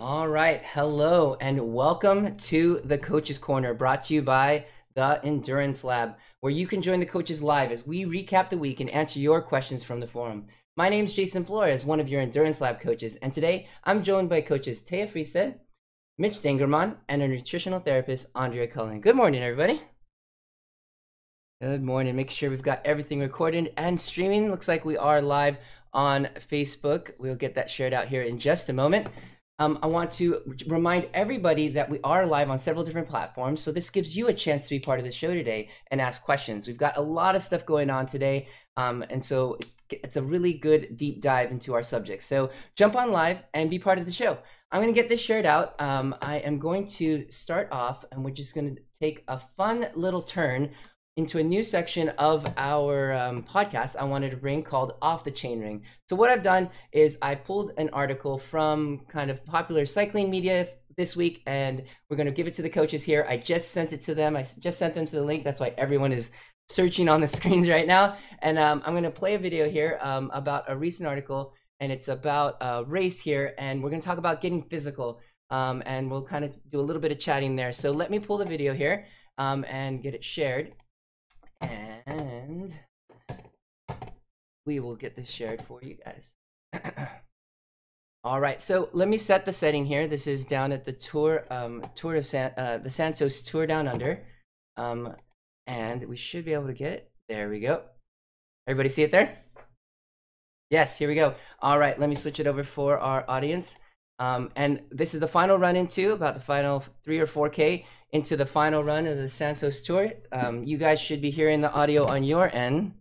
All right. Hello and welcome to the Coaches Corner, brought to you by the Endurance Lab, where you can join the coaches live as we recap the week and answer your questions from the forum. My name is Jason Flores, one of your Endurance Lab coaches, and today I'm joined by coaches Taya Friestedt, Mitch Stangerman, and a nutritional therapist, Andrea Cullen. Good morning, everybody. Good morning. Make sure we've got everything recorded and streaming. Looks like we are live on Facebook. We'll get that shared out here in just a moment. I want to remind everybody that we are live on several different platforms, so this gives you a chance to be part of the show today and ask questions. We've got a lot of stuff going on today, and so it's a really good deep dive into our subject. So jump on live and be part of the show. I'm going to get this shared out. I am going to start off, and we're just going to take a fun little turn into a new section of our podcast I wanted to bring called Off the Chain Ring. So what I've done is I've pulled an article from kind of popular cycling media this week, and we're going to give it to the coaches here. I just sent it to them. I just sent them to the link. That's why everyone is searching on the screens right now. And I'm going to play a video here about a recent article, and it's about a race here, and we're going to talk about getting physical, and we'll kind of do a little bit of chatting there. So let me pull the video here and get it shared. And we will get this shared for you guys. All right, so let me set the setting here. This is down at the the Santos Tour Down Under, and we should be able to get it. There we go. Everybody see it there? Yes, here we go. All right, let me switch it over for our audience. And this is the final run into about the final 3 or 4K into the final run of the Santos Tour. You guys should be hearing the audio on your end.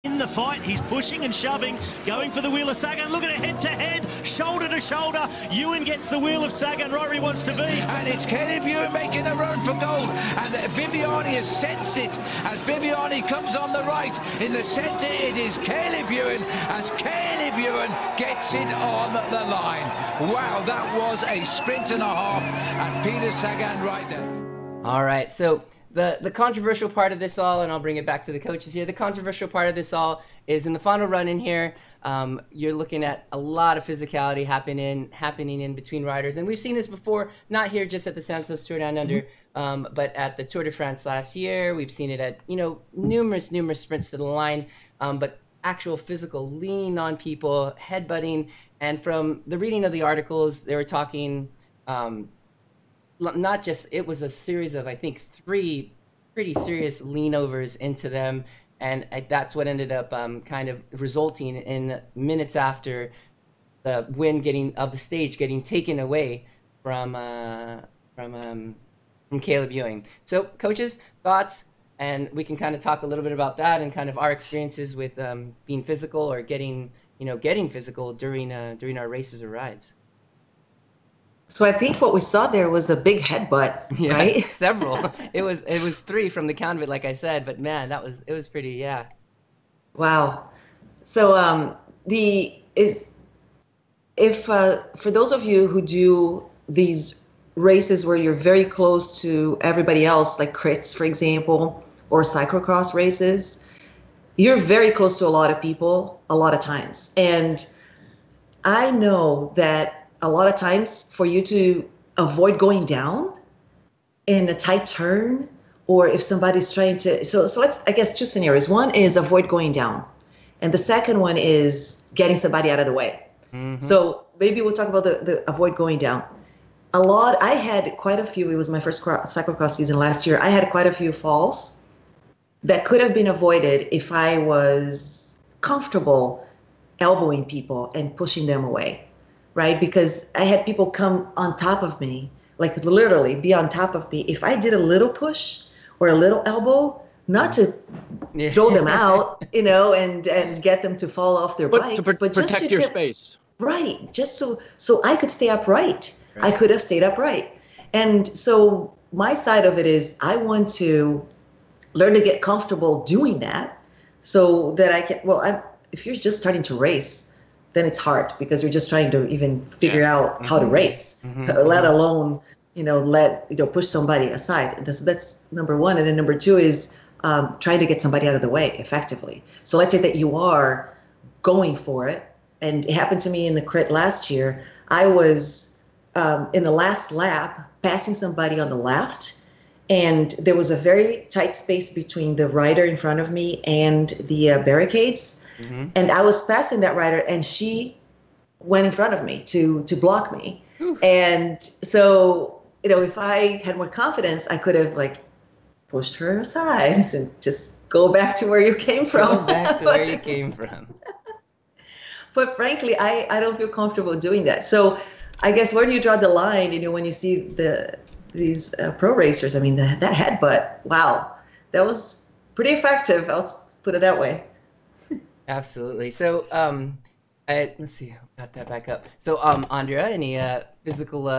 In the fight, he's pushing and shoving, going for the wheel of Sagan. Look at it, head-to-head, shoulder-to-shoulder. Ewan gets the wheel of Sagan right where he wants to be. And it's Caleb Ewan making a run for gold. And Viviani has sensed it as Viviani comes on the right. In the centre, it is Caleb Ewan as Caleb Ewan gets it on the line. Wow, that was a sprint and a half. And Peter Sagan right there. All right, so the controversial part of this all, and I'll bring it back to the coaches here, the controversial part of this all is in the final run in here, you're looking at a lot of physicality happening in between riders. And we've seen this before, not here just at the Santos Tour Down Under, but at the Tour de France last year. We've seen it at, numerous sprints to the line, but actual physical leaning on people, headbutting. And from the reading of the articles, they were talking not just, it was a series of, I think, 3 pretty serious leanovers into them, and that's what ended up kind of resulting in minutes after the win of the stage getting taken away from Caleb Ewing. So coaches, thoughts, and we can kind of talk a little bit about that and kind of our experiences with being physical or getting physical during our races or rides. So I think what we saw there was a big headbutt, yeah, right? Several. It was 3 from the count of it, like I said. But man, it was pretty, yeah. Wow. So for those of you who do these races where you're very close to everybody else, like crits, for example, or cyclocross races, you're very close to a lot of people a lot of times. And I know that a lot of times for you to avoid going down in a tight turn, or if somebody's trying to, so let's, I guess, 2 scenarios. One is avoid going down, and the second one is getting somebody out of the way. Mm-hmm. So maybe we'll talk about the avoid going down. I had quite a few, it was my first cyclocross season last year. I had quite a few falls that could have been avoided if I was comfortable elbowing people and pushing them away. Right? Because I had people come on top of me, like literally be on top of me. If I did a little push or a little elbow, not to throw them out, and get them to fall off their bikes, but just protect your space. Right. Just so I could stay upright. Right. I could have stayed upright. And so my side of it is I want to learn to get comfortable doing that so that I can, if you're just starting to race, then it's hard because you're just trying to even figure out how to race, let alone, push somebody aside. That's number one. And then number 2 is trying to get somebody out of the way effectively. So let's say that you are going for it and it happened to me in the crit last year. I was in the last lap passing somebody on the left, and there was a very tight space between the rider in front of me and the barricades. Mm-hmm. And I was passing that rider, and she went in front of me to block me. Oof. And so, if I had more confidence, I could have like pushed her aside and just go back to where you came from. Go back to where you came from. But frankly, I don't feel comfortable doing that. So I guess where do you draw the line, when you see these pro racers? I mean, that headbutt, wow, that was pretty effective. I'll put it that way. Absolutely. So let's see, got that back up. So Andrea, any physical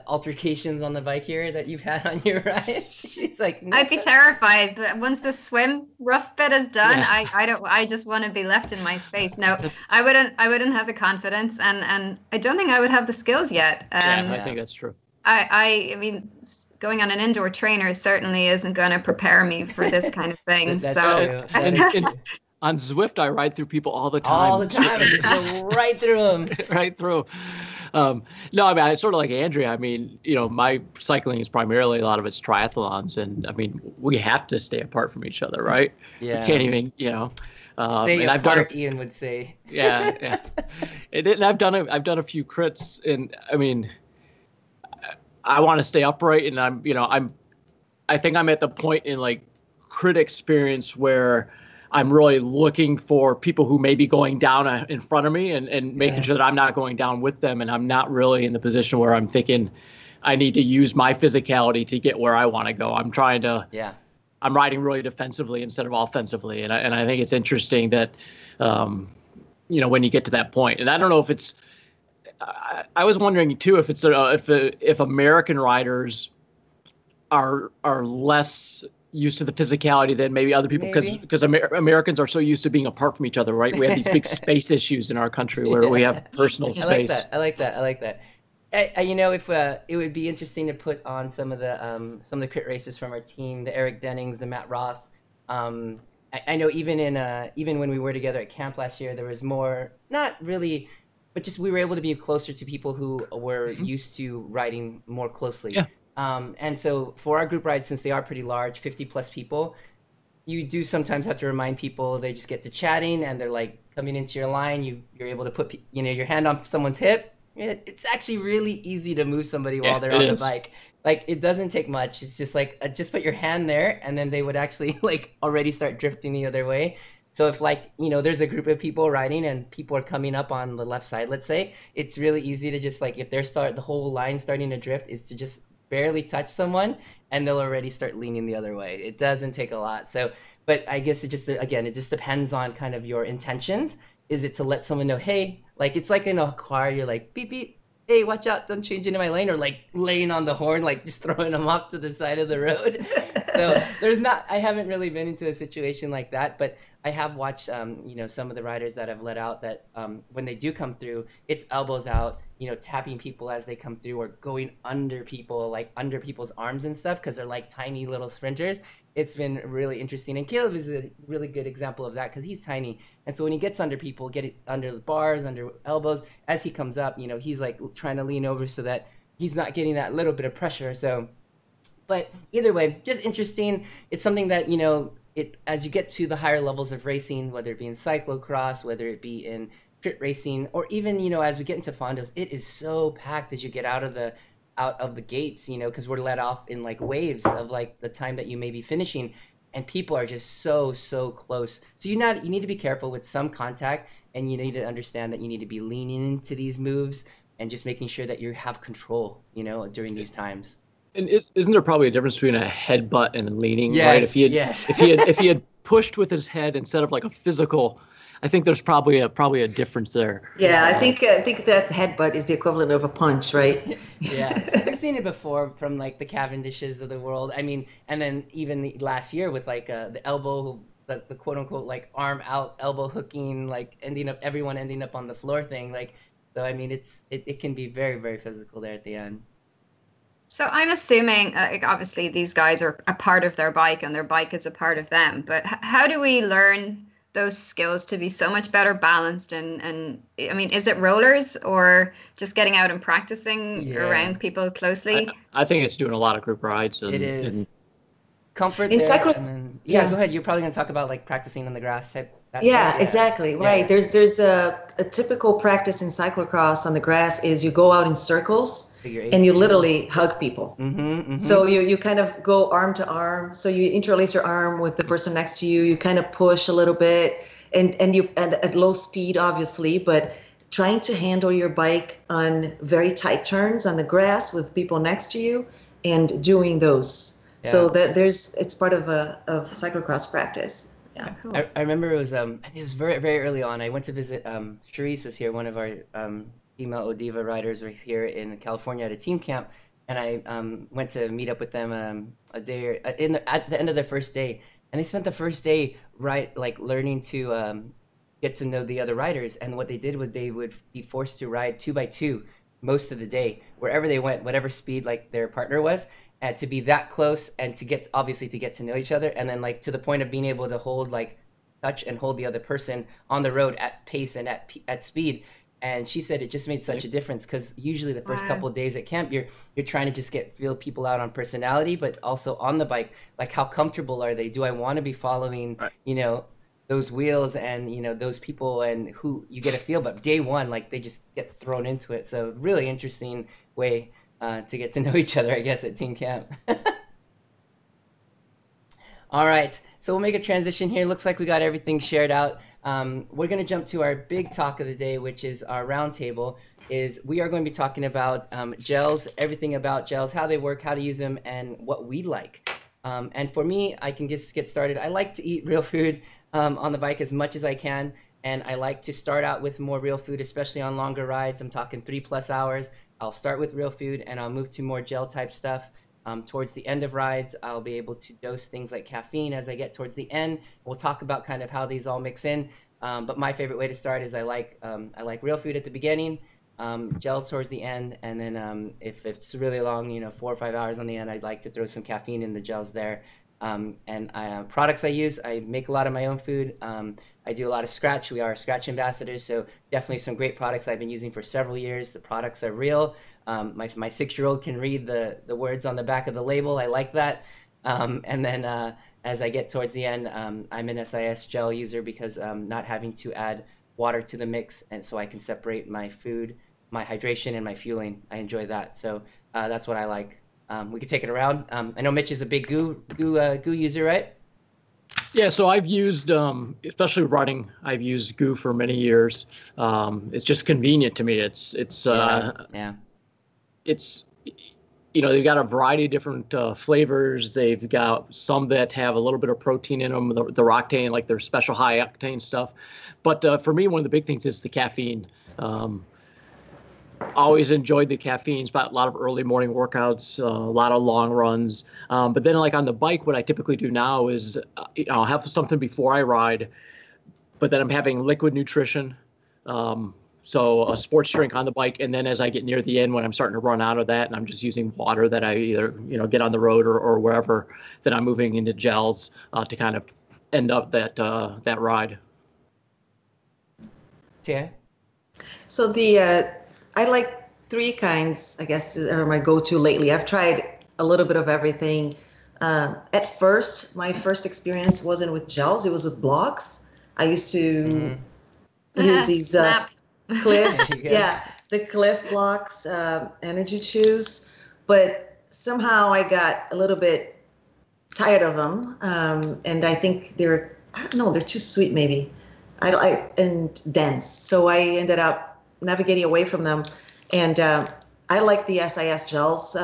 altercations on the bike here that you've had on your ride? She's like, no. I'd be terrified, but once the swim rough bit is done, yeah. I just want to be left in my space. No, I wouldn't have the confidence, and I don't think I would have the skills yet. I think that's true. I mean, going on an indoor trainer certainly isn't going to prepare me for this kind of thing. So. On Zwift, I ride through people all the time. All the time, just go right through them. Right through. No, I mean, I sort of like Andrea. I mean, my cycling is primarily, a lot of it's triathlons, and I mean, we have to stay apart from each other, right? Yeah. You can't even, stay and apart. Ian would say. Yeah, yeah. And I've done a few crits, and I mean, I want to stay upright, and I think I'm at the point in like crit experience where I'm really looking for people who may be going down in front of me and making sure that I'm not going down with them. And I'm not really in the position where I'm thinking I need to use my physicality to get where I want to go. I'm trying to, I'm riding really defensively instead of offensively. And I think it's interesting that, when you get to that point, and I don't know if it's, I was wondering too, if it's, if American riders are less used to the physicality than maybe other people, because Americans are so used to being apart from each other, right? We have these big space issues in our country where we have personal space. I like that. If it would be interesting to put on some of the crit races from our team, the Eric Dennings, the Matt Roth. I know even when we were together at camp last year, there was more, not really, but just we were able to be closer to people who were used to riding more closely. Yeah. And so for our group rides, since they are pretty large, 50 plus people, you do sometimes have to remind people. They just get to chatting and they're like coming into your line. You're able to put your hand on someone's hip. It's actually really easy to move somebody while they're on the bike. Like, it doesn't take much. It's just like just put your hand there, and then they would actually like already start drifting the other way. So if there's a group of people riding and people are coming up on the left side, let's say, it's really easy to just like, if the whole line starting to drift, is to just barely touch someone and they'll already start leaning the other way. It doesn't take a lot. So, but I guess it just depends on kind of your intentions. Is it to let someone know, hey, like, it's like in a car, you're like, beep, beep, hey, watch out, don't change into my lane, or like laying on the horn, like just throwing them off to the side of the road. So I haven't really been into a situation like that, but I have watched, some of the riders that have let out that when they do come through, it's elbows out, tapping people as they come through, or going under people, like under people's arms and stuff, because they're like tiny little sprinters. It's been really interesting. And Caleb is a really good example of that, because he's tiny. And so when he gets under people, get it under the bars, under elbows, as he comes up, he's like trying to lean over so that he's not getting that little bit of pressure. So, but either way, just interesting. It's something that, as you get to the higher levels of racing, whether it be in cyclocross, whether it be in crit racing, or even, as we get into Fondos, it is so packed as you get out of the gates, because we're let off in like waves of like the time that you may be finishing, and people are just so close. So you need to be careful with some contact, and you need to understand that you need to be leaning into these moves and just making sure that you have control, during these times. And isn't there probably a difference between a headbutt and leaning? Yes, right? If he had pushed with his head instead of like a physical, I think there's probably a difference there. Yeah, I think that headbutt is the equivalent of a punch, right? Yeah, I've seen it before from like the Cavendishes of the world. I mean, and then even last year with like the elbow, the quote unquote like arm out elbow hooking, like everyone ending up on the floor thing. Like, so I mean, it can be very, very physical there at the end. So I'm assuming, obviously, these guys are a part of their bike and their bike is a part of them. But how do we learn those skills to be so much better balanced? And I mean, is it rollers or just getting out and practicing around people closely? I think it's doing a lot of group rides. It is. Comfort In there, and then, go ahead. You're probably going to talk about like practicing on the grass type. Exactly. Right. There's a typical practice in cyclocross on the grass is you go out in circles and you literally hug people. So you kind of go arm to arm. So you interlace your arm with the person next to you. You kind of push a little bit and at low speed, obviously, but trying to handle your bike on very tight turns on the grass with people next to you and doing those. Yeah. So that it's part of cyclocross practice. Yeah, cool. I remember it was I think it was very, very early on. I went to visit Charisse was here, one of our female Odiva riders were here in California at a team camp, and I went to meet up with them a day at the end of their first day, and they spent the first day learning to get to know the other riders, and what they did was they would be forced to ride 2x2 most of the day wherever they went, whatever speed like their partner was. And to be that close and to get to know each other, and then like to the point of being able to hold touch and hold the other person on the road at pace and at speed. And she said it just made such a difference because usually the first couple of days at camp you're trying to just feel people out on personality, but also on the bike, like how comfortable are they? Do I want to be following those wheels and those people, and who you get a feel, but day one like they just get thrown into it. So really interesting way to get to know each other, I guess, at team camp. All right, so we'll make a transition here. Looks like we got everything shared out. We're going to jump to our big talk of the day, which is our roundtable. We are going to be talking about gels, everything about gels, how they work, how to use them, and what we like. And for me, I can just get started. I like to eat real food on the bike as much as I can, and I like to start out with more real food, especially on longer rides. I'm talking 3+ hours. I'll start with real food and I'll move to more gel type stuff. Towards the end of rides, I'll be able to dose things like caffeine as I get towards the end. We'll talk about kind of how these all mix in. But my favorite way to start is I like real food at the beginning, gel towards the end, and then if it's really long, 4 or 5 hours on the end, I'd like to throw some caffeine in the gels there. And products I use, I make a lot of my own food. I do a lot of Scratch. We are Scratch ambassadors, so definitely some great products I've been using for several years. The products are real. My 6-year-old can read the words on the back of the label. I like that. And then as I get towards the end, I'm an SIS gel user because not having to add water to the mix, and so I can separate my food, my hydration, and my fueling. I enjoy that. So that's what I like. We could take it around. I know Mitch is a big goo user, right? Yeah, so I've used, especially running, I've used goo for many years. It's just convenient to me. It's they've got a variety of different flavors. They've got some that have a little bit of protein in them, the Roctane, like their special high octane stuff. But for me, one of the big things is the caffeine. Always enjoyed the caffeines, but a lot of early morning workouts, a lot of long runs. But then like on the bike, what I typically do now is I'll have something before I ride, but then I'm having liquid nutrition. So a sports drink on the bike. And then as I get near the end, when I'm starting to run out of that and I'm just using water that I either, get on the road or wherever, then I'm moving into gels to kind of end up that ride. Yeah. So I like 3 kinds, I guess, are my go-to lately. I've tried a little bit of everything. At first, my first experience wasn't with gels, it was with blocks. I used to use these Cliff, the Cliff Blocks energy chews, but somehow I got a little bit tired of them, and I think they're too sweet maybe, and dense. So I ended up navigating away from them, and I like the SIS gels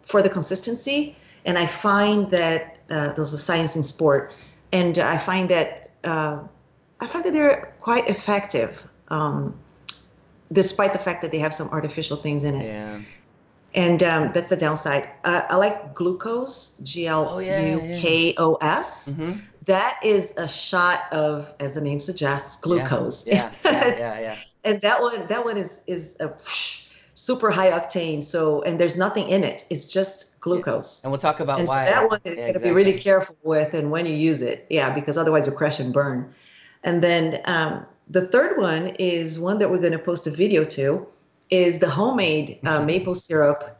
for the consistency, and I find that there's a science in sport, and I find that they're quite effective, despite the fact that they have some artificial things in it. Yeah. And that's the downside. I like glucose, GLUKOS. Mm-hmm. That is a shot of, as the name suggests, glucose. Yeah. And that one is a super high octane. So, and there's nothing in it. It's just glucose. And we'll talk about why. So that one is going to be really careful with and when you use it. Yeah, because otherwise you crash and burn. And then the third one is one that we're going to post a video to, is the homemade maple syrup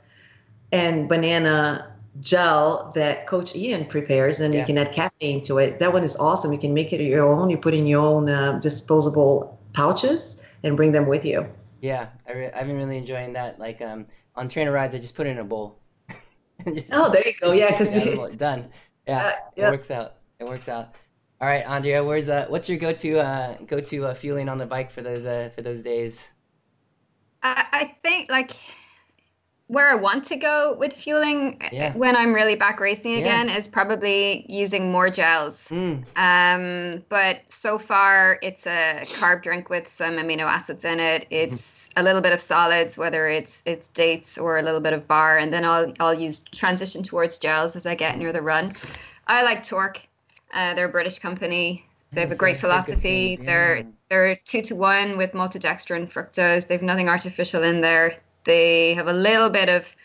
and banana gel that Coach Ian prepares, and you can add caffeine to it. That one is awesome. You can make it your own. You put in your own disposable pouches and bring them with you. Yeah, I've been really enjoying that. Like on trainer rides, I just put it in a bowl. Oh, there you go. Yeah, because done. Yeah, it works out. It works out. All right, Andrea, what's your go-to fueling on the bike for those days? I think like where I want to go with fueling when I'm really back racing again is probably using more gels. But so far it's a carb drink with some amino acids in it. It's a little bit of solids, whether it's dates or a little bit of bar, and then I'll transition towards gels as I get near the run. I like Torque. They're a British company. They have a great philosophy. They're 2-to-1 with maltodextrin and fructose. They have nothing artificial in there. They have a little bit of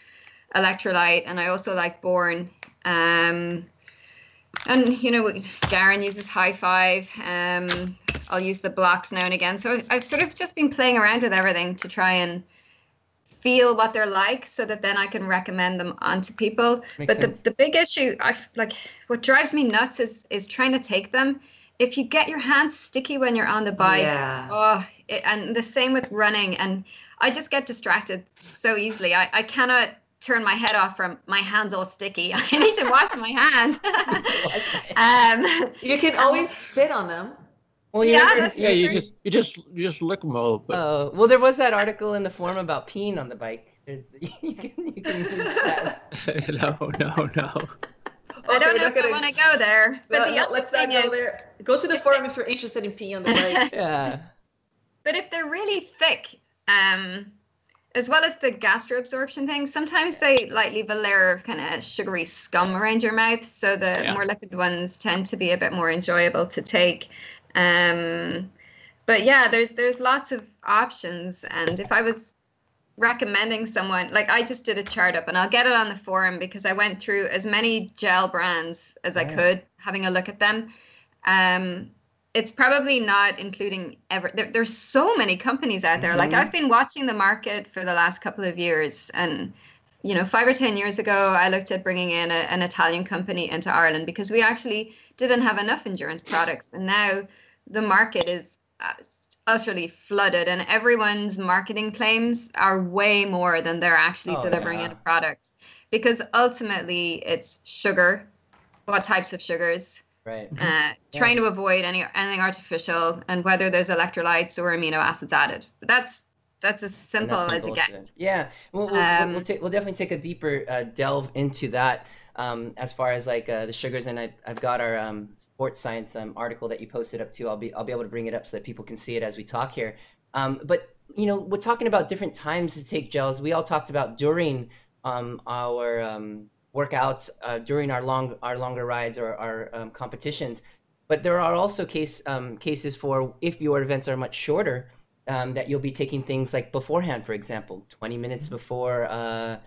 electrolyte, and I also like Born. And you know, Garen uses High Five. I'll use the blocks now and again. So I've sort of just been playing around with everything to try and feel what they're like, so that then I can recommend them onto people. But the big issue, what drives me nuts is trying to take them. If you get your hands sticky when you're on the bike, and the same with running, and I just get distracted so easily. I cannot turn my head off from my hands all sticky. I need to wash my hands. You can always spit on them. Well, you just lick them all. Oh, well, there was that article in the forum about peeing on the bike. You can use that. No. I don't know if I want to go there. But let's not go there. Go to the forum if you're interested in peeing on the bike. Yeah. But if they're really thick, as well as the gastro absorption thing, sometimes they leave a layer of kind of sugary scum around your mouth. So the more liquid ones tend to be a bit more enjoyable to take. But yeah, there's lots of options. And if I was recommending someone, like I just did a chart up, and I'll get it on the forum because I went through as many gel brands as I could, having a look at them. It's probably not including there's so many companies out there. Like I've been watching the market for the last couple of years, and 5 or 10 years ago, I looked at bringing in an Italian company into Ireland because we actually didn't have enough endurance products. And now the market is utterly flooded, and everyone's marketing claims are way more than they're actually delivering in a product. Because ultimately, it's sugar, what types of sugars, right? Trying to avoid anything artificial, and whether there's electrolytes or amino acids added. But that's as simple as it gets. Yeah, we'll definitely take a deeper delve into that as far as like the sugars, and I've got our sports science article that you posted up too. I'll be able to bring it up so that people can see it as we talk here. But we're talking about different times to take gels. We all talked about during our workouts, during our longer rides or our competitions. But there are also cases for if your events are much shorter. That you'll be taking things like beforehand, for example, 20 minutes before a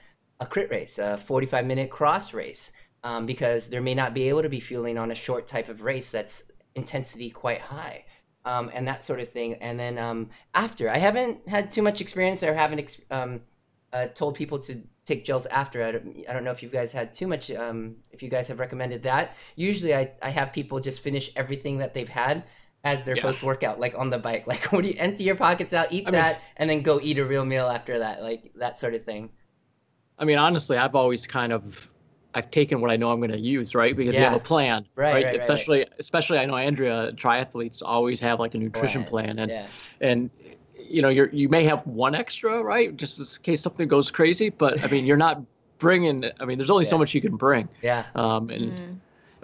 crit race, a 45-minute cross race, because there may not be able to be fueling on a short type of race that's intensity quite high, and that sort of thing. And then after, I haven't had too much experience or haven't told people to take gels after. I don't know if you guys had too much, if you guys have recommended that. Usually I have people just finish everything that they've had as their post-workout, like on the bike. Like, what do you empty your pockets out, eat that, and then go eat a real meal after that, like that sort of thing. I mean, honestly, I've always I've taken what I know I'm going to use, right? Because you have a plan, right? Especially I know Andrea, triathletes always have like a nutrition plan, and you may have one extra, right? Just in case something goes crazy, but I mean, you're not bringing, there's only so much you can bring. Yeah.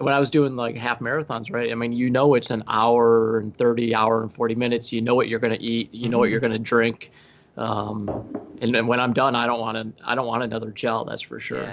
When I was doing like half marathons, right? I mean, it's an hour and 30, hour and 40 minutes. You know what you're going to eat. You know what you're going to drink. And when I'm done, I don't want another gel. That's for sure.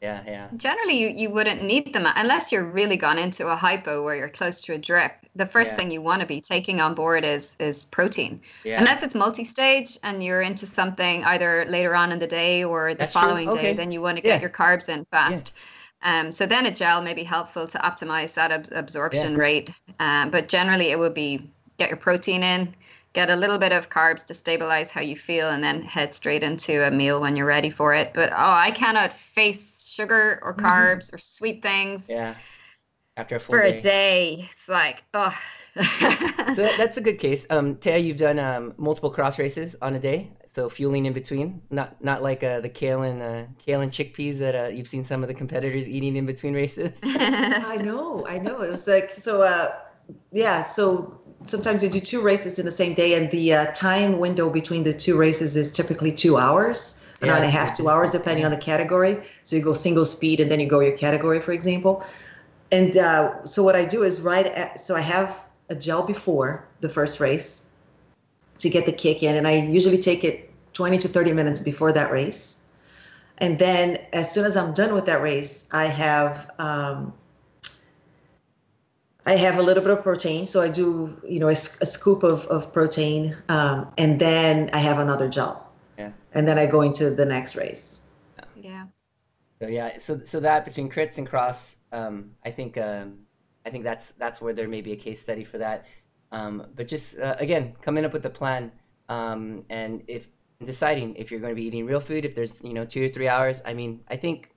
Yeah. Generally, you wouldn't need them unless you're really gone into a hypo where you're close to a drip. The first thing you want to be taking on board is protein. Yeah. Unless it's multi-stage and you're into something either later on in the day or the following day, then you want to get your carbs in fast. Yeah. So then a gel may be helpful to optimize that absorption rate. But generally, it would be get your protein in, get a little bit of carbs to stabilize how you feel, and then head straight into a meal when you're ready for it. But I cannot face sugar or carbs or sweet things. Yeah. After a full for day. A day. It's like, oh. So that's a good case. Taya, you've done multiple cross races on a day, so fueling in between, not like the kale and chickpeas that you've seen some of the competitors eating in between races. I know. It was like, so yeah, so sometimes you do 2 races in the same day, and the time window between the 2 races is typically 2 hours, an hour and a half, 2 hours, depending on the category. So you go single speed and then you go your category, for example. And so what I do is so I have a gel before the first race to get the kick in, and I usually take it 20 to 30 minutes before that race. And then as soon as I'm done with that race, I have a little bit of protein. So I do, a scoop of protein, and then I have another gel. Yeah. And then I go into the next race. Yeah. So yeah, so that between crits and cross, I think that's where there may be a case study for that. But just again, coming up with a plan, and if deciding if you're going to be eating real food, if there's 2 or 3 hours. I mean, I think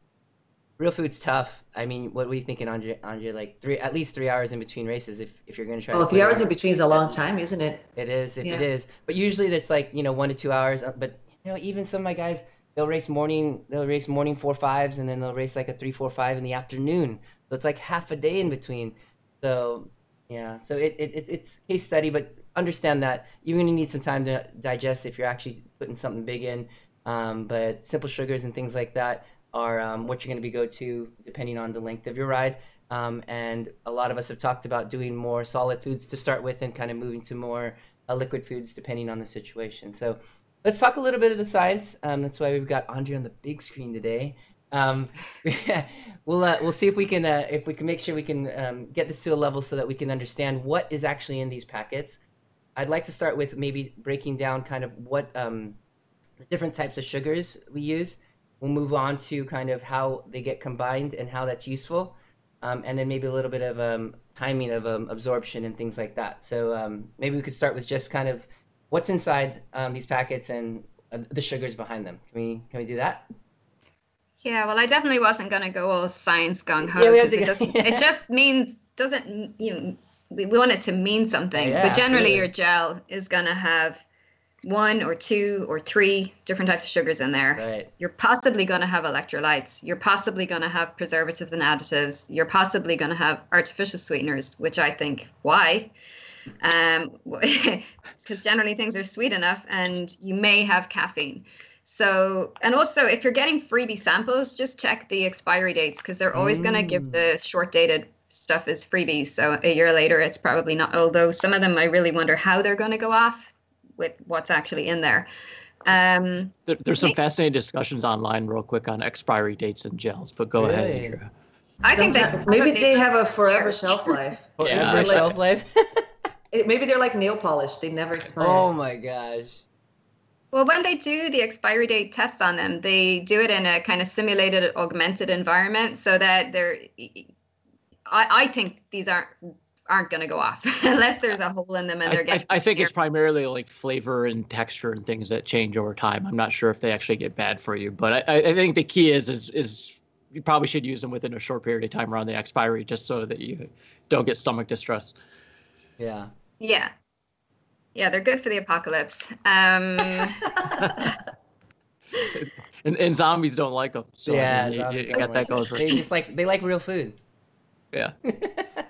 real food's tough. I mean, what were you thinking, Andre? Like at least 3 hours in between races if you're going to try. Oh, 3 hours in between is a long time, isn't it? It is. It is. But usually that's like 1 to 2 hours. But even some of my guys, they'll race morning 4.5s, and then they'll race like a 3.45 in the afternoon. So it's like half a day in between. So yeah, so it's case study, but understand that you're going to need some time to digest if you're actually putting something big in. But simple sugars and things like that are what you're going to go to depending on the length of your ride. And a lot of us have talked about doing more solid foods to start with and kind of moving to more liquid foods depending on the situation. So let's talk a little bit of the science. That's why we've got Andre on the big screen today. We'll see if we can make sure we can get this to a level so that we can understand what is actually in these packets. I'd like to start with maybe breaking down kind of what the different types of sugars we use. We'll move on to kind of how they get combined and how that's useful, and then maybe a little bit of timing of absorption and things like that. So maybe we could start with just kind of what's inside these packets and the sugars behind them. Can we do that? Yeah, well, I definitely wasn't going to go all science gung-ho, Yeah, because it just doesn't, we want it to mean something. Yeah, but generally absolutely. your gel is going to have 1 or 2 or 3 different types of sugars in there. Right. You're possibly going to have electrolytes. You're possibly going to have preservatives and additives. You're possibly going to have artificial sweeteners, which I think, why? Because generally things are sweet enough, and you may have caffeine. So, and also if you're getting freebie samples, just check the expiry dates, because they're always going to give the short dated stuff as freebies. So a year later, it's probably not, although some of them I really wonder how they're going to go off with what's actually in there. There's some fascinating discussions online real quick on expiry dates and gels, but go ahead, Andrea. I think maybe they have a forever shelf life. Forever shelf life. Maybe they're like nail polish. They never expire. Oh my gosh. Well, when they do the expiry date tests on them, they do it in a kind of simulated, augmented environment, so that I think these aren't going to go off unless there's a hole in them and they're getting. I think it's primarily like flavor and texture and things that change over time. I'm not sure if they actually get bad for you, but I think the key is you probably should use them within a short period of time around the expiry, just so that you don't get stomach distress. Yeah. Yeah. Yeah, they're good for the apocalypse. And zombies don't like them. So yeah, you got that going for you. They like real food. Yeah.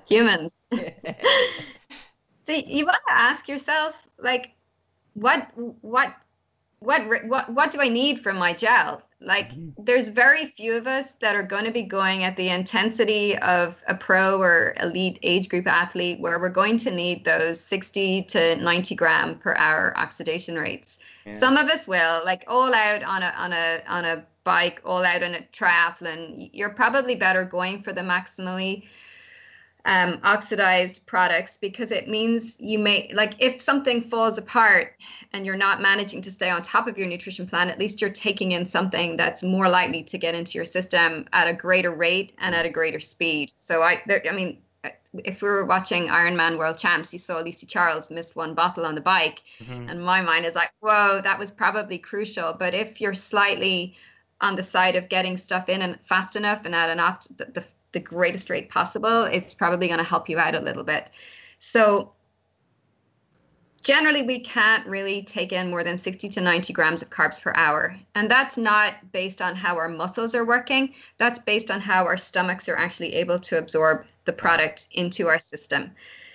Humans. So you want to ask yourself, like, what do I need from my gel? Like, there's very few of us that are going to be going at the intensity of a pro or elite age group athlete, where we're going to need those 60 to 90 gram per hour oxidation rates. Yeah. Some of us will, like, all out on a bike, all out in a triathlon. You're probably better going for the maximally oxidized products, because it means you may, like, if something falls apart and you're not managing to stay on top of your nutrition plan, at least you're taking in something that's more likely to get into your system at a greater rate and at a greater speed. So if we were watching Ironman World Champs, you saw Lucy Charles missed one bottle on the bike. And my mind is like, whoa, that was probably crucial. But if you're slightly on the side of getting stuff in and fast enough and at the greatest rate possible, it's probably going to help you out a little bit. So generally, we can't really take in more than 60 to 90 grams of carbs per hour. And that's not based on how our muscles are working. That's based on how our stomachs are actually able to absorb the product into our system.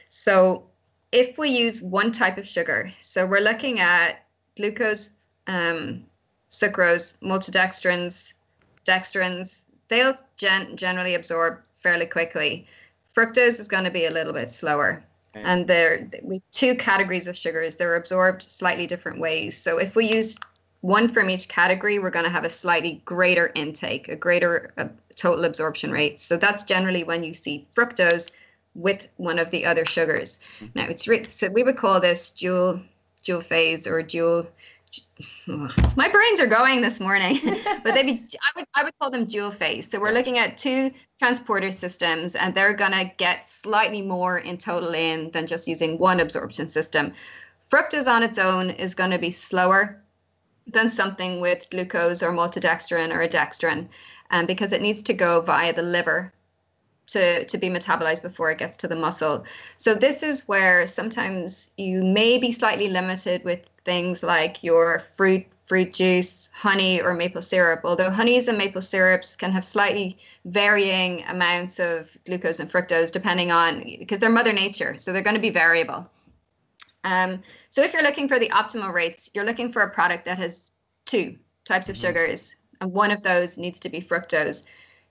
So if we use one type of sugar, so we're looking at glucose, sucrose, maltodextrins, dextrins, they'll generally absorb fairly quickly. Fructose is going to be a little bit slower. And we two categories of sugars. They're absorbed slightly different ways. So if we use one from each category, we're going to have a slightly greater intake, a greater total absorption rate. So that's generally when you see fructose with one of the other sugars. Now so we would call this dual phase or dual. My brains are going this morning, but I would call them dual phase. So we're looking at two transporter systems, and they're going to get slightly more in total in than just using one absorption system. Fructose on its own is going to be slower than something with glucose or maltodextrin or a dextrin, because it needs to go via the liver to be metabolized before it gets to the muscle. So this is where sometimes you may be slightly limited with things like your fruit juice, honey, or maple syrup, although honeys and maple syrups can have slightly varying amounts of glucose and fructose depending on, because they're Mother Nature, so they're going to be variable. So if you're looking for the optimal rates, you're looking for a product that has two types of sugars, and one of those needs to be fructose.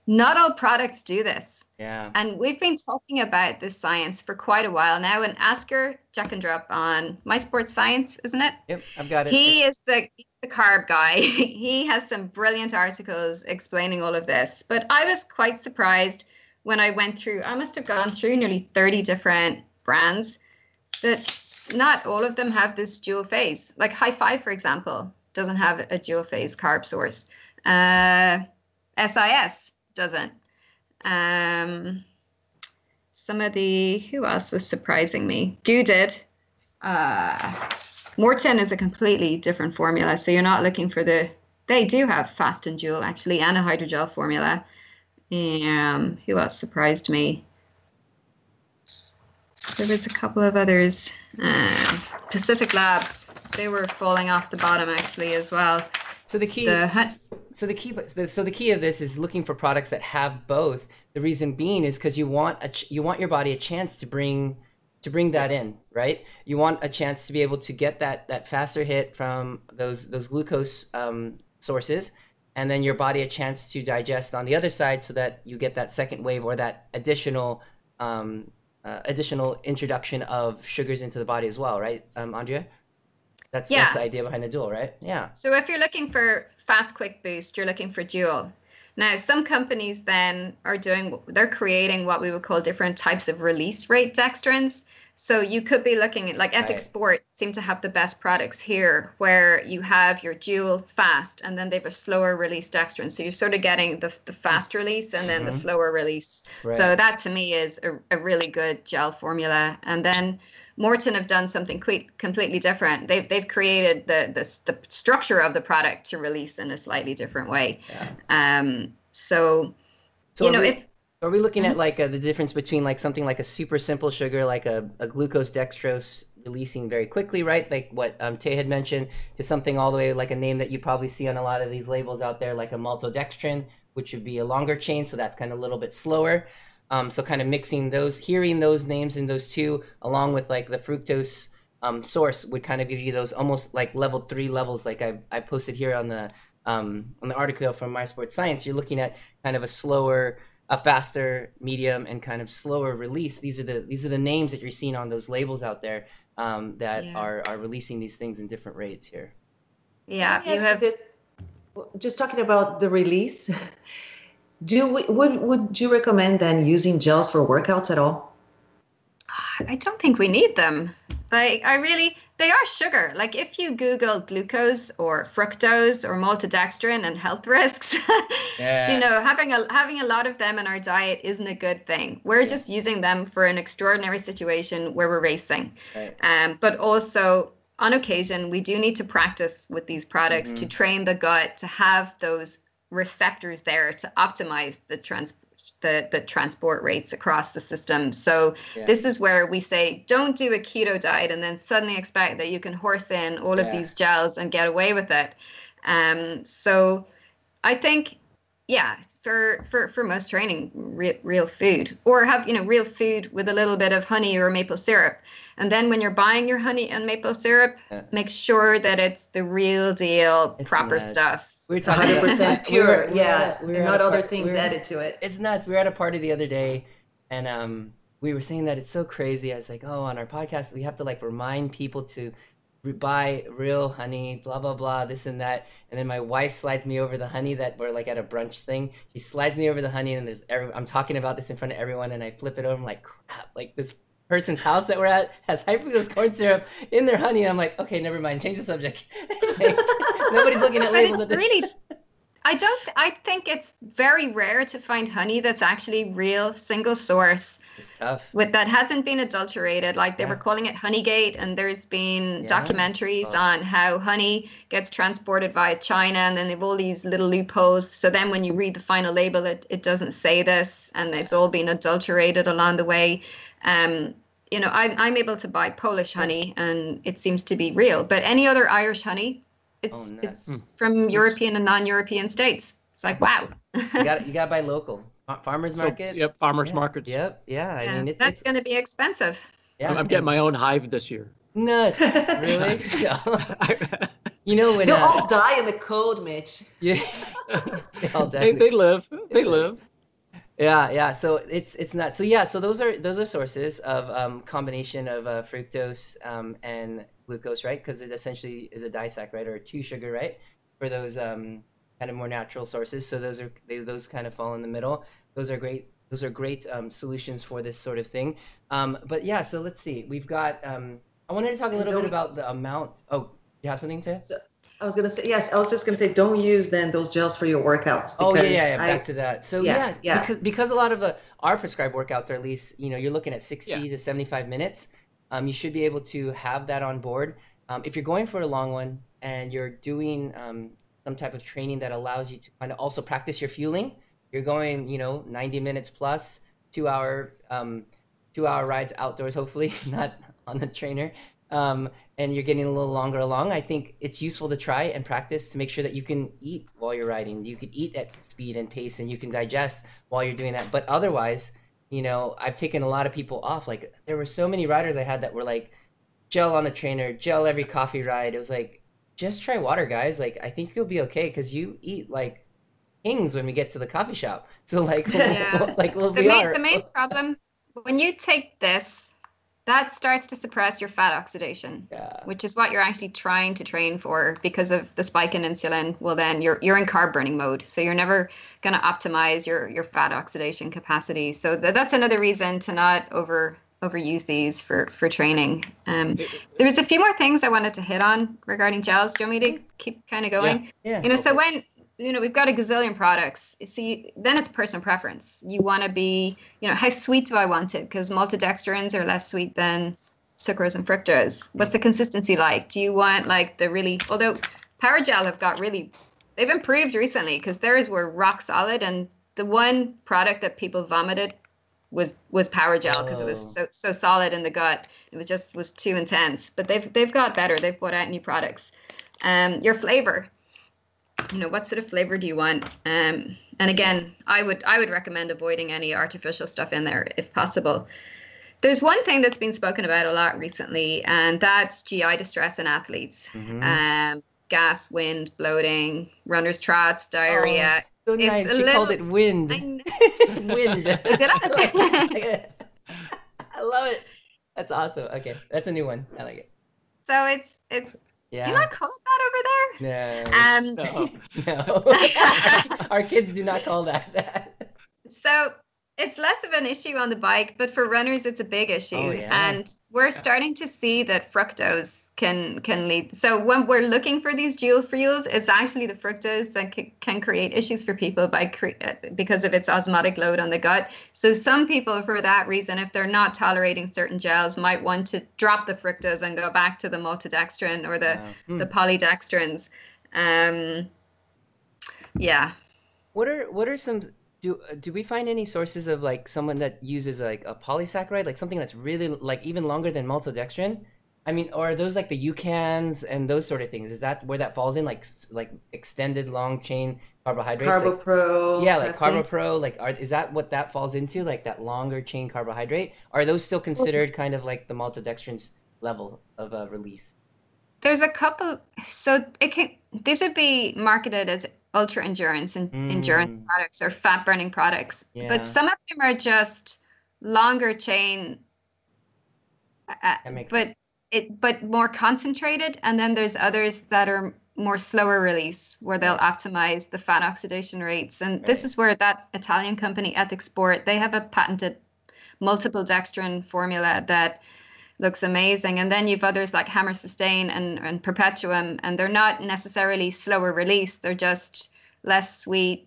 Not all products do this. Yeah. And we've been talking about this science for quite a while now. And Asker Jackendrup on My Sports Science, isn't it? Yep, I've got it. He's the carb guy. He has some brilliant articles explaining all of this. But I was quite surprised when I went through, I must have gone through nearly 30 different brands, that not all of them have this dual phase. Like High Five, for example, doesn't have a dual phase carb source. SIS doesn't. Some of who else was surprising me? GU did. Maurten is a completely different formula. So you're not looking for they do have fast and dual actually, and a hydrogel formula. Who else surprised me? There was a couple of others. Pacific Labs, they were falling off the bottom actually as well. So the key of this is looking for products that have both. The reason being is because you want your body a chance to bring that in, right? You want a chance to be able to get that faster hit from those glucose sources, and then your body a chance to digest on the other side, so that you get that second wave or that additional introduction of sugars into the body as well, right, Andrea? That's the idea behind the dual, right? Yeah. So if you're looking for fast, quick boost, you're looking for dual. Now, some companies then they're creating what we would call different types of release rate dextrins. So you could be looking at, like Ethic Sport seem to have the best products here, where you have your dual fast, and then they have a slower release dextrin. So you're sort of getting the fast release and then the slower release. Right. So that to me is a really good gel formula. And then Maurten have done something completely different. They've created the structure of the product to release in a slightly different way. Yeah. So you know, are we looking at like the difference between like something like a super simple sugar, like a glucose dextrose releasing very quickly, right? Like what Tay had mentioned, to something all the way like a name that you probably see on a lot of these labels out there, like a maltodextrin, which would be a longer chain, so that's kind of a little bit slower. So kind of mixing those, hearing those names in those two, along with like the fructose source, would kind of give you those almost like level 3 levels. Like I posted here on the article from My Sports Science. You're looking at kind of a faster, medium, and kind of slower release. These are the names that you're seeing on those labels out there that are releasing these things in different rates here. Yeah, just talking about the release. Would you recommend then using gels for workouts at all? I don't think we need them. Like They are sugar. Like if you Google glucose or fructose or maltodextrin and health risks, you know, having a lot of them in our diet isn't a good thing. We're just using them for an extraordinary situation where we're racing. Right. But also on occasion, we do need to practice with these products to train the gut to have those receptors there to optimize the transport rates across the system. So this is where we say, don't do a keto diet and then suddenly expect that you can horse in all of these gels and get away with it. So I think, for most training, real food, or have, you know, real food with a little bit of honey or maple syrup. And then when you're buying your honey and maple syrup, make sure that it's the real deal, proper stuff. We're talking 100% pure, and not other things added to it. It's nuts. We were at a party the other day, and we were saying that it's so crazy. I was like, oh, on our podcast, we have to like remind people to buy real honey, blah, blah, blah, this and that. And then my wife slides me over the honey that we're like at a brunch thing. She slides me over the honey, and I'm talking about this in front of everyone, and I flip it over. I'm like, crap, like this person's house that we're at has high fructose corn syrup in their honey. And I'm like, okay, never mind, change the subject. Like, nobody's looking at labels. But it's really, I think it's very rare to find honey that's actually real, single source. It's tough. That hasn't been adulterated. Like they were calling it Honeygate, and there's been documentaries on how honey gets transported via China, and then they've all these little loopholes. So then when you read the final label, it doesn't say this, and it's all been adulterated along the way. You know, I'm able to buy Polish honey, and it seems to be real. But any other Irish honey, it's from European and non-European states. It's like, wow. you gotta buy local. Farmers market. Yep, farmers markets. Yep, I mean, that's going to be expensive. Yeah, I'm getting my own hive this year. Nuts, really? You know when they'll all die in the cold, Mitch. Yeah, they all die. They live. They live. Yeah. So it's not. So those are sources of combination of fructose and glucose, right? Because it essentially is a disaccharide, right, or a 2-sugar, right? For those kind of more natural sources. So those kind of fall in the middle. Those are great. Those are great solutions for this sort of thing. But yeah, so let's see. We've got. I wanted to talk a little bit about the amount. Oh, you have something to? I was gonna say yes. I was just gonna say don't use then those gels for your workouts. Oh yeah. Back to that. So because a lot of our prescribed workouts are at least you're looking at 60 to 75 minutes. You should be able to have that on board. If you're going for a long one and you're doing some type of training that allows you to kind of also practice your fueling, you're going 90 minutes plus 2 hour rides outdoors, hopefully not on the trainer. And you're getting a little longer along, I think it's useful to try and practice to make sure that you can eat while you're riding. You can eat at speed and pace, and you can digest while you're doing that. But otherwise, I've taken a lot of people off. Like there were so many riders I had that were like gel on the trainer, gel every coffee ride. It was like, just try water, guys. Like I think you'll be okay because you eat like kings when we get to the coffee shop. So like, the main problem when you take this. That starts to suppress your fat oxidation, which is what you're actually trying to train for because of the spike in insulin. Well, then you're in carb burning mode, so you're never going to optimize your fat oxidation capacity. So that's another reason to not overuse these for training. There's a few more things I wanted to hit on regarding gels. Do you want me to keep kind of going? Yeah. So when we've got a gazillion products. Then it's person preference. You want to be, how sweet do I want it? Because maltodextrins are less sweet than sucrose and fructose. What's the consistency like? Do you want like the really, although Powergel they've improved recently because theirs were rock solid. And the one product that people vomited was Powergel because it was so solid in the gut. It was too intense, but they've got better. They've brought out new products. Your flavor. What sort of flavor do you want? And again, I would recommend avoiding any artificial stuff in there if possible. There's one thing that's been spoken about a lot recently, and that's GI distress in athletes. Mm-hmm. Gas, wind, bloating, runner's trots, diarrhea. So nice. She called it wind. Wind. Did I? I love it. That's awesome. Okay, that's a new one. I like it. So it's. Yeah. Do you not call it that over there? No. No. Our kids do not call that. So it's less of an issue on the bike, but for runners, it's a big issue. Oh, yeah. And we're starting to see that fructose can lead. So when we're looking for these dual fuels, it's actually the fructose that can create issues for people because of its osmotic load on the gut. So some people, for that reason, if they're not tolerating certain gels, might want to drop the fructose and go back to the maltodextrin or the polydextrins. Yeah. What are some? Do we find any sources of like someone that uses like a polysaccharide, like something that's really like even longer than maltodextrin? I mean, or are those like the UCANs and those sort of things? Is that where that falls in, like extended long chain carbohydrates? CarboPro. Like, yeah, like CarboPro. Like, is that what that falls into, like that longer chain carbohydrate? Are those still considered kind of like the maltodextrin's level of release? There's a couple. So these would be marketed as ultra endurance and endurance products or fat burning products, but some of them are just longer chain. That makes sense. But more concentrated, and then there's others that are more slower release where they'll optimize the fat oxidation rates. And this is where that Italian company Ethic Sport, they have a patented multiple dextrin formula that looks amazing. And then you've others like Hammer Sustain and Perpetuum, and they're not necessarily slower release, they're just less sweet,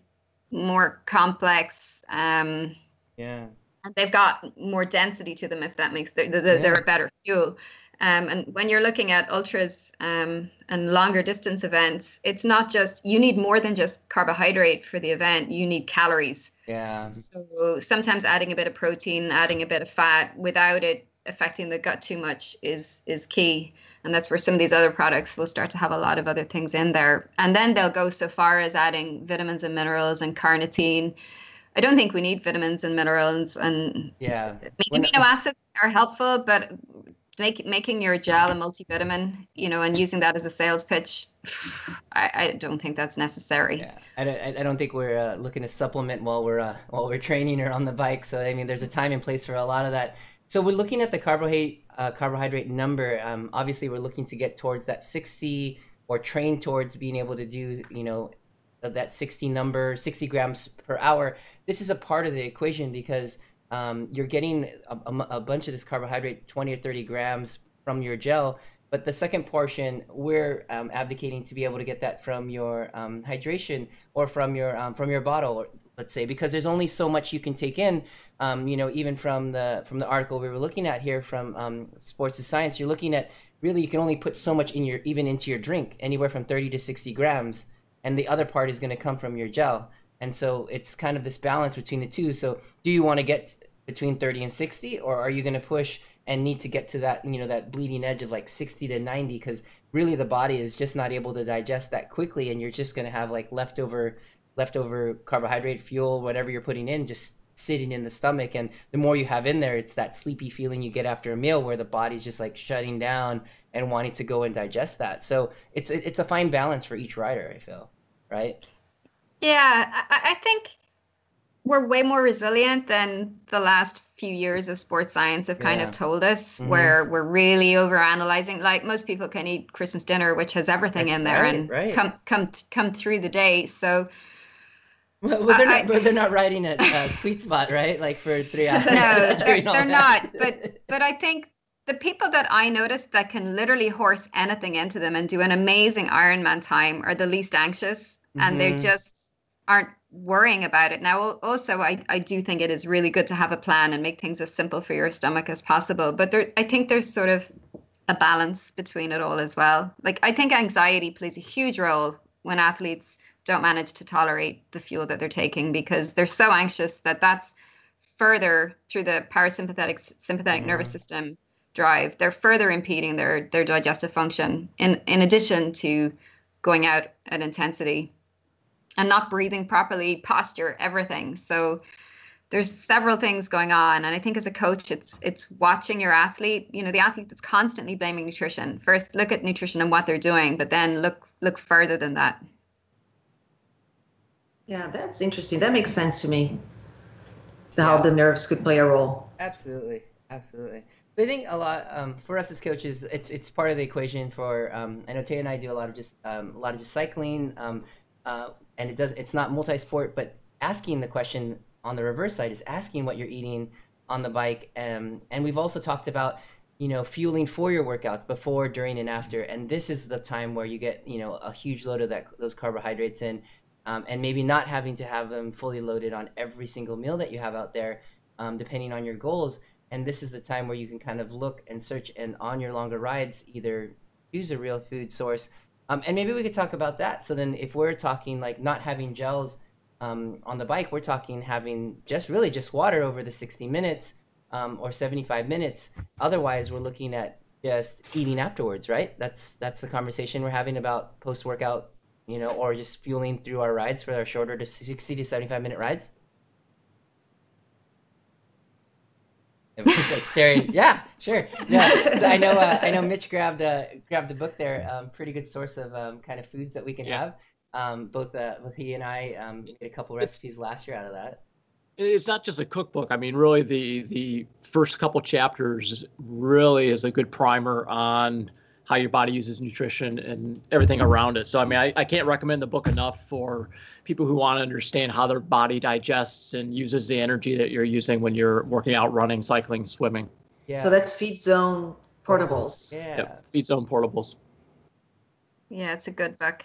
more complex. And they've got more density to them, if that makes they're a better fuel. And when you're looking at ultras and longer distance events, it's not just, you need more than just carbohydrate for the event, you need calories. Yeah. So sometimes adding a bit of protein, adding a bit of fat without it affecting the gut too much is key. And that's where some of these other products will start to have a lot of other things in there. And then they'll go so far as adding vitamins and minerals and carnitine. I don't think we need vitamins and minerals, and amino acids are helpful, but making your gel a multivitamin, and using that as a sales pitch, I don't think that's necessary. Yeah, I don't think we're looking to supplement while we're training or on the bike. So I mean, there's a time and place for a lot of that. So we're looking at the carbohydrate number. Obviously, we're looking to get towards that 60 or train towards being able to do, that 60 grams per hour. This is a part of the equation because you're getting a bunch of this carbohydrate, 20 or 30 grams from your gel. But the second portion, we're advocating to be able to get that from your hydration or from your bottle, let's say, because there's only so much you can take in. Even from the article we were looking at here from Sports to Science, you're looking at really you can only put so much into your drink, anywhere from 30 to 60 grams, and the other part is going to come from your gel. And so it's kind of this balance between the two. So do you want to get between 30 and 60, or are you going to push and need to get to that, that bleeding edge of like 60 to 90? Because really the body is just not able to digest that quickly, and you're just going to have like leftover carbohydrate, fuel, whatever you're putting in, just sitting in the stomach. And the more you have in there, it's that sleepy feeling you get after a meal where the body's just like shutting down and wanting to go and digest that. So it's a fine balance for each rider, I feel, right? Yeah, I think we're way more resilient than the last few years of sports science have kind of told us, where we're really over analyzing. Like most people can eat Christmas dinner, which has everything in there, and come through the day. So well, they're not riding at sweet spot, right? Like for 3 hours. No, they're not. But I think the people that I notice that can literally horse anything into them and do an amazing Ironman time are the least anxious, and they just aren't worrying about it. Now, also, I do think it is really good to have a plan and make things as simple for your stomach as possible. But I think there's sort of a balance between it all as well. Like, I think anxiety plays a huge role when athletes don't manage to tolerate the fuel that they're taking, because they're so anxious that's further through the sympathetic nervous system drive. They're further impeding their digestive function in addition to going out at intensity and not breathing properly, posture, everything. So there's several things going on. And I think as a coach, it's watching your athlete, the athlete that's constantly blaming nutrition. First, look at nutrition and what they're doing, but then look further than that. Yeah, that's interesting. That makes sense to me. How the nerves could play a role. Absolutely. So I think a lot for us as coaches, it's part of the equation for. I know Tay and I do a lot of just cycling, and it's not multi-sport, but asking the question on the reverse side is asking what you're eating on the bike. And we've also talked about, fueling for your workouts before, during, and after. And this is the time where you get, a huge load of those carbohydrates in, and maybe not having to have them fully loaded on every single meal that you have out there, depending on your goals. And this is the time where you can kind of look and search, and on your longer rides, either use a real food source. And maybe we could talk about that. So then if we're talking like not having gels on the bike, we're talking having just water over the 60 minutes or 75 minutes. Otherwise, we're looking at just eating afterwards, right? That's the conversation we're having about post-workout, or just fueling through our rides for our shorter to 60 to 75 minute rides. Everyone's like staring. Yeah, sure. Yeah, so I know Mitch grabbed the book there. Pretty good source of kind of foods that we can have. Both he and I made a couple recipes last year out of that. It's not just a cookbook. I mean, really, the first couple chapters really is a good primer on how your body uses nutrition and everything around it. So, I mean, I can't recommend the book enough for people who want to understand how their body digests and uses the energy that you're using when you're working out, running, cycling, swimming. Yeah. So that's Feed Zone Portables. Yeah. Feed Zone Portables. Yeah, it's a good book.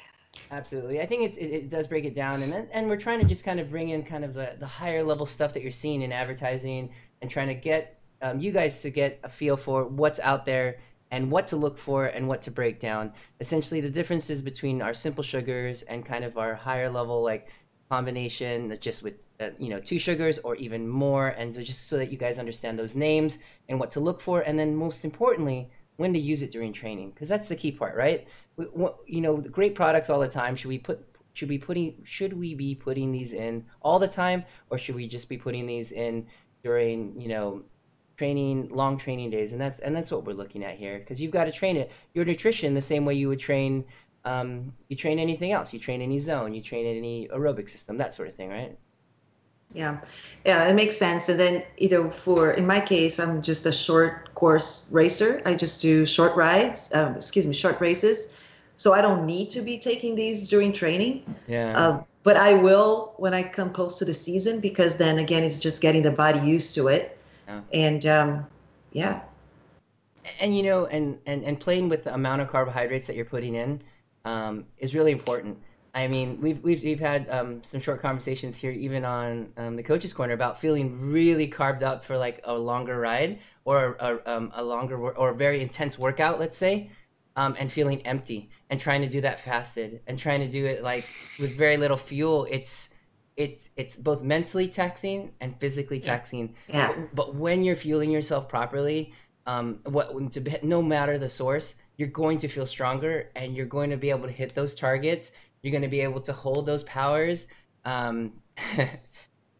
Absolutely. I think it does break it down, and we're trying to just kind of bring in kind of the higher level stuff that you're seeing in advertising, and trying to get you guys to get a feel for what's out there and what to look for and what to break down. Essentially, the differences between our simple sugars and kind of our higher level like combination just with 2 sugars or even more, and so just so that you guys understand those names and what to look for, and then most importantly, when to use it during training, because that's the key part, right? Great products all the time. Should we be putting these in all the time, or should we just be putting these in during training, long training days? And that's what we're looking at here, because you've got to train it, your nutrition, the same way you would train you train anything else. You train any zone, you train any aerobic system, that sort of thing, right? Yeah, it makes sense. And then in my case, I'm just a short course racer. I just do short rides, short races. So I don't need to be taking these during training. Yeah. But I will when I come close to the season, because then again, it's just getting the body used to it. Yeah. And yeah. And playing with the amount of carbohydrates that you're putting in is really important. I mean, we've had some short conversations here, even on the Coach's Corner, about feeling really carved up for like a longer ride or a longer or a very intense workout, let's say, and feeling empty and trying to do that fasted and trying to do it like with very little fuel. It's both mentally taxing and physically taxing. Yeah. But when you're fueling yourself properly, no matter the source, you're going to feel stronger and you're going to be able to hit those targets. You're going to be able to hold those powers, and you're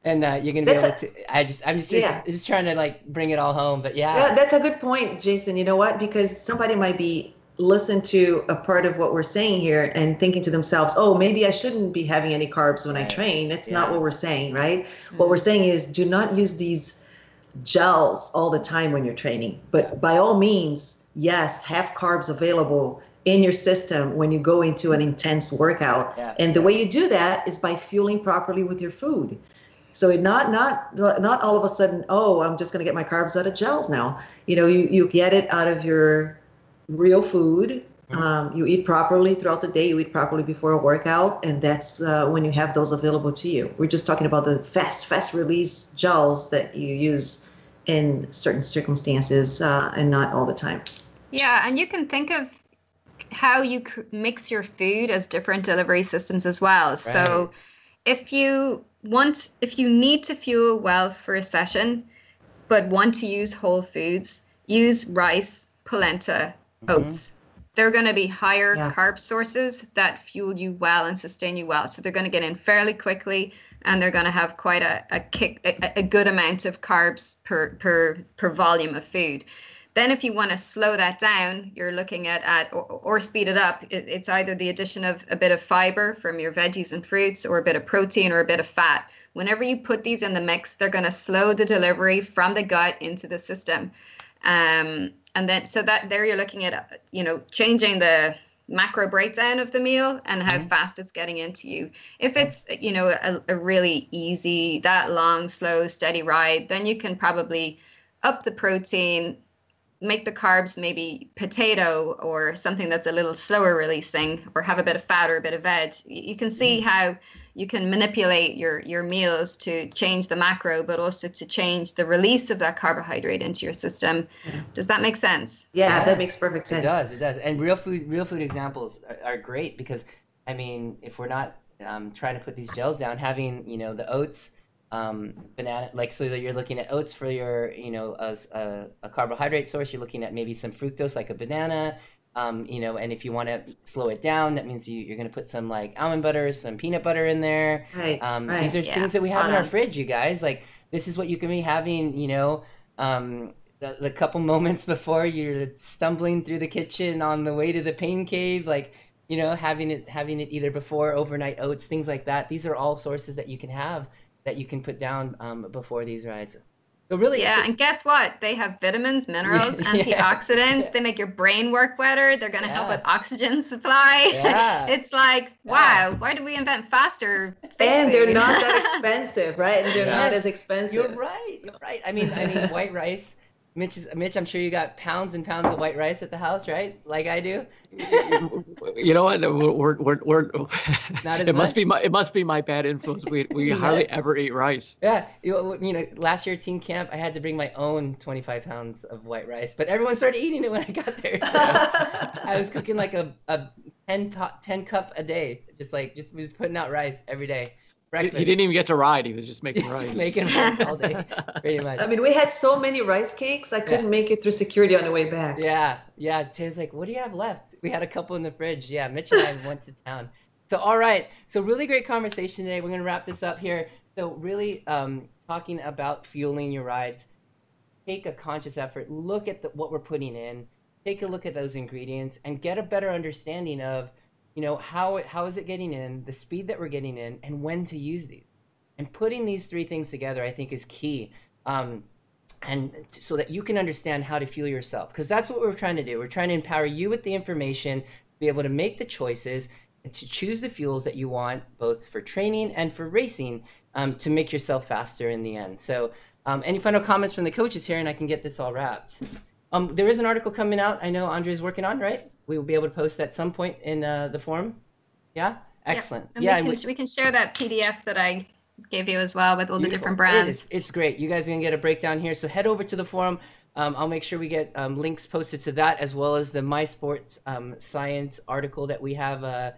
going to be able to. I'm just trying to like bring it all home, but yeah, that's a good point, Jason. You know what? Because somebody might be listening to a part of what we're saying here and thinking to themselves, "Oh, maybe I shouldn't be having any carbs when I train." That's not what we're saying, right? Mm-hmm. What we're saying is, do not use these gels all the time when you're training, but by all means, yes, have carbs available in your system when you go into an intense workout. Yeah. And the way you do that is by fueling properly with your food. So it not all of a sudden, oh, I'm just going to get my carbs out of gels now. You get it out of your real food. Mm-hmm. You eat properly throughout the day. You eat properly before a workout. And that's when you have those available to you. We're just talking about the fast release gels that you use in certain circumstances and not all the time. Yeah, and you can think of how you mix your food as different delivery systems as well. Right. So if you need to fuel well for a session, but want to use whole foods, use rice, polenta, oats. They're going to be higher carb sources that fuel you well and sustain you well. So they're going to get in fairly quickly, and they're going to have quite a good amount of carbs per volume of food. Then if you want to slow that down, you're looking at or speed it up. It's either the addition of a bit of fiber from your veggies and fruits, or a bit of protein, or a bit of fat. Whenever you put these in the mix, they're going to slow the delivery from the gut into the system. And then so that there you're looking at changing the macro breakdown of the meal and how fast it's getting into you. If it's, you know, a really easy, that long, slow, steady ride, then you can probably up the protein, make the carbs maybe potato or something that's a little slower releasing, or have a bit of fat or a bit of veg. You can see how you can manipulate your meals to change the macro, but also to change the release of that carbohydrate into your system. Does that make sense? Yeah, that makes perfect sense. It does. And real food examples are great, because, I mean, if we're not trying to put these gels down, having, you know, the oats, banana, like, so that you're looking at oats for your, you know, a carbohydrate source, you're looking at maybe some fructose like a banana, you know, and if you want to slow it down, that means you're going to put some like almond butter, some peanut butter in there. Right. These are things that we have in our fridge, you guys. Like, this is what you can be having, you know, the couple moments before you're stumbling through the kitchen on the way to the pain cave, like, you know, having it either before overnight oats, things like that. These are all sources that you can have, that you can put down before these rides. So really, and guess what? They have vitamins, minerals, antioxidants. They make your brain work better. They're going to help with oxygen supply. It's like, wow, why did we invent faster? And they're not that expensive, right? And they're not as expensive. You're right. I mean, white rice. Mitch, I'm sure you got pounds and pounds of white rice at the house, right? Like I do. You know what? We're not as it much? must be my bad influence. We hardly ever eat rice. Yeah, you know, last year team camp, I had to bring my own 25 pounds of white rice, but everyone started eating it when I got there. So I was cooking like a 10 cup a day, just putting out rice every day. Breakfast. He didn't even get to ride. He was just making rice. Just making rice all day, pretty much. I mean, we had so many rice cakes, I couldn't make it through security on the way back. Yeah. Tay's like, what do you have left? We had a couple in the fridge. Yeah, Mitch and I went to town. So, all right. So, really great conversation today. We're going to wrap this up here. So, really talking about fueling your rides. Take a conscious effort. Look at what we're putting in. Take a look at those ingredients and get a better understanding of, you know, how is it getting in, the speed that we're getting in, and when to use these. And putting these three things together, I think, is key. And so that you can understand how to fuel yourself. Because that's what we're trying to do. We're trying to empower you with the information, to be able to make the choices, and to choose the fuels that you want, both for training and for racing, to make yourself faster in the end. So any final comments from the coaches here, and I can get this all wrapped. There is an article coming out, I know Andrea's working on, right? We will be able to post at some point in the forum. Yeah? Excellent. And we can share that PDF that I gave you as well with all the different brands. It's great. You guys are going to get a breakdown here. So head over to the forum. I'll make sure we get links posted to that, as well as the My Sports Science article that we have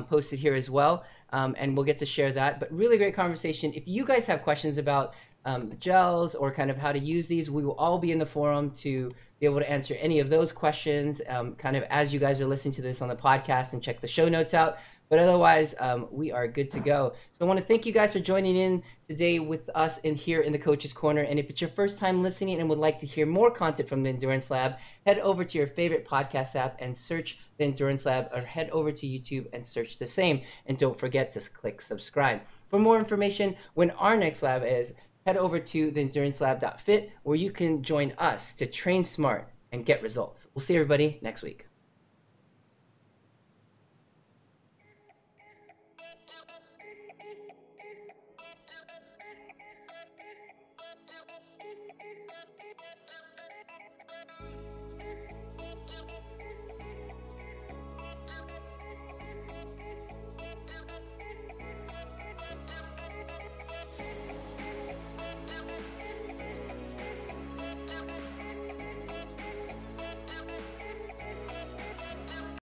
posted here as well. And we'll get to share that. But really great conversation. If you guys have questions about the gels or kind of how to use these, we will all be in the forum to be able to answer any of those questions kind of as you guys are listening to this on the podcast, and check the show notes out. But otherwise, we are good to go. So I want to thank you guys for joining in today with us here in the Coach's Corner. And if it's your first time listening and would like to hear more content from the Endurance Lab, head over to your favorite podcast app and search the Endurance Lab, or head over to YouTube and search the same. And don't forget to click subscribe. For more information, when our next lab is, head over to theendurancelab.fit, where you can join us to train smart and get results. We'll see everybody next week.